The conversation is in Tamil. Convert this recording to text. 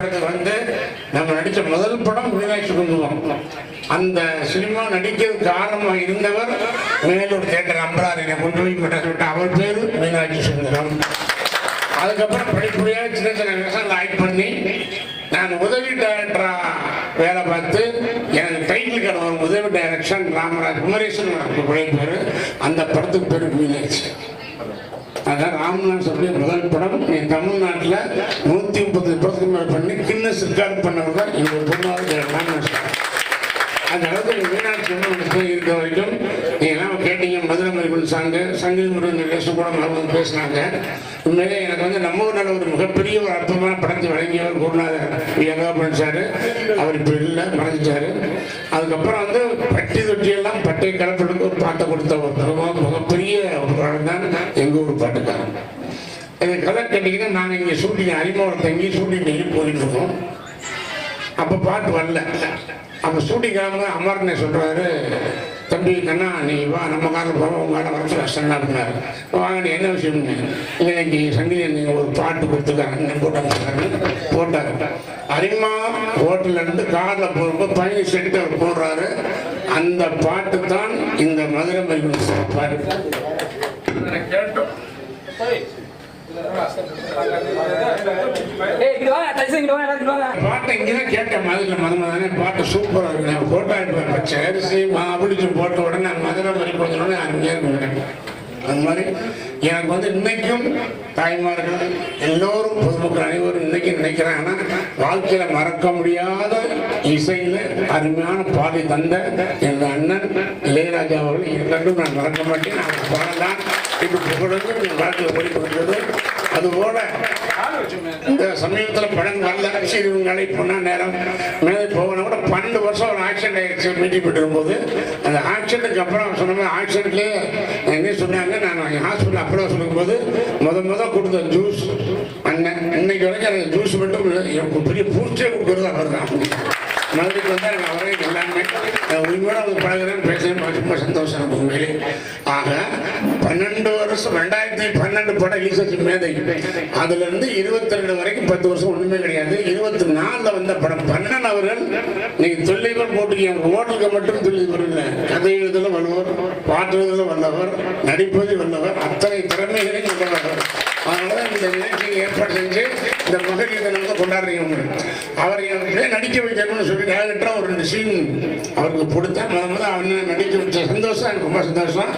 வந்து நம்ம நடித்த முதல் படம் மீனாட்சி குங்குமம். அந்த சினிமா நடிக்கிறது காரணமாக இருந்தவர் மேலூர் தேட்டர் அம்பரார் என்னை கொண்டு போய் விட்ட அவர் பேர் மீனாட்சி சுந்தரம். அதுக்கப்புறம் படிப்படியாக சின்ன சின்ன விஷயங்கள் ஆக்ட் பண்ணி நான் உதவி டைரக்டரா வேலை பார்த்து எனக்கு டைட்டில் கடை உதவி டைரக்ஷன் ராமராஜ் குமரேசன் பேர். அந்த படத்துக்கு பேர் மீனாட்சி. அதான் ராம்நாத் சொல்லி முதல் படம் என் தமிழ்நாட்டில் 130 படத்துக்கு மேலே பண்ணி கின்னஸ் ரெக்கார்ட் பண்ணவர் தான் எங்கள் பொண்ணாவது ராம்நாத். அந்த அளவுக்கு மீனாட்சி இருக்க வரைக்கும் நீங்கள்லாம் கேட்டீங்க. மதுரை மருகன் சங்கீத முருகன் சுப்படம் அவங்க பேசினாங்க. உண்மையிலே எனக்கு வந்து நம்ம ஊரில் ஒரு மிகப்பெரிய ஒரு அற்புதமான படத்தை வழங்கியவர் குருநாதர் யங்காபன் சார். அவர் இப்போ இல்லை, மறைஞ்சார். அதுக்கப்புறம் வந்து பட்டி தொட்டியெல்லாம் பட்டை கலப்பெடுக்க ஒரு பாட்டை கொடுத்த ஒரு மிகப்பெரிய படம் தான் எங்கள் ஊர் பாட்டுக்காரன். எனக்கு கதை கேட்டிங்கன்னா நாங்கள் இங்கே ஷூட்டிங் அறிமுகம் தங்கி ஷூட்டிங் டெய்லி போயிட்டு இருக்கோம். அப்போ பாட்டு வரல. அப்போ ஷூட்டிங்காக அமர்னே சொல்கிறாரு, தம்பி கண்ணா நீ வா நம்ம காரில் போவோம், உங்கள் காரில் வர கஷ்டம் அப்படின்னாரு. வாங்க நீ என்ன விஷயம்னு இல்லை இன்னைக்கு சங்கீதம் நீங்கள் ஒரு பாட்டு கொடுத்துருக்காங்க போட்டார். அரிமா ஹோட்டல்லேருந்து காரில் போகும்போது பயணி செட்டு அவர் போடுறாரு. அந்த பாட்டு தான் இந்த மதுரை மருகன் பாட்டு கேட்டோம். பாட்டை இங்கதான் கேட்டேன். மதுரை மதுரை பாட்டு சூப்பரா இருக்கு. போட்டா சரிசி பிடிச்சி போட்ட உடனே மதுரை மாதிரி கொஞ்சம் அங்கேயே இருக்கேன். அது மாதிரி எனக்கு வந்து இன்னைக்கும் தாய்மார்கள் எல்லோரும் பொதுமக்கள் அனைவரும் இன்னைக்கு நினைக்கிறாங்கன்னா வாழ்க்கையில மறக்க முடியாத இசையில அருமையான பாதை தந்த எங்க அண்ணன் இளையராஜா அவர்கள் இரண்டும் நான் மறக்க மாட்டேன். நான் பாடலாம் இது புகழ்ந்து வாழ்க்கையில் ஓடிக்கொண்டது. அதுபோல இந்த சமீபத்தில் படம் வரல சீர்களை பொண்ணா நேரம் மேலே போகணும் கூட 12 வருஷம் ஒரு ஆக்சிடென்ட் ஆயிடுச்சு. மீட்டிங் போது அந்த ஆக்சிடென்ட்டுக்கு அப்புறம் சொன்ன ஆக்சிடென்ட்லேயே என்ன சொன்னாங்க, நான் ஹாஸ்பிட்டல் அப்புறம் சொல்லும்போது முதல் கொடுத்த ஜூஸ் அண்ணன் இன்னைக்கு வரைக்கும் எனக்கு ஜூஸ் மட்டும் எனக்கு பெரிய பூச்சியை கொடுக்குறது அவர் தான். மறுபடியும் வந்தால் எனக்கு அவரே எல்லாமே உண்மையோட அவங்க பழகிறேன் பேசுகிறேன். ரொம்ப சந்தோஷம் எனக்கு உண்மையிலே. ஆக 12 வருஷம் 2012 படம் ஈசச்சு மேதை. அதுலேருந்து 22 வரைக்கும் 10 வருஷம் ஒன்றுமே கிடையாது. 24 வந்த படம் கண்ணன் அவர்கள் நீங்கள் தொல்லைகள் போட்டுக்கீங்க. ஓட்டலுக்கு மட்டும் தொழில் இல்லை, கதை எழுதல வல்லவர், பாட்டு எழுதல வல்லவர், நடிப்பது வல்லவர், அத்தனை திறமைகளையும் கொண்டவர். அதனால இந்த நிகழ்ச்சியை ஏற்பாடு செஞ்சு இந்த மகளிர் தினத்தை கொண்டாடுறீங்க. அவர் எனக்கு நடிக்க வைக்கணும்னு சொல்லி டேரக்டராக ஒரு 2 சீன் அவருக்கு கொடுத்தேன். அவனை நடிக்க வச்ச சந்தோஷம் எனக்கு ரொம்ப சந்தோஷம்.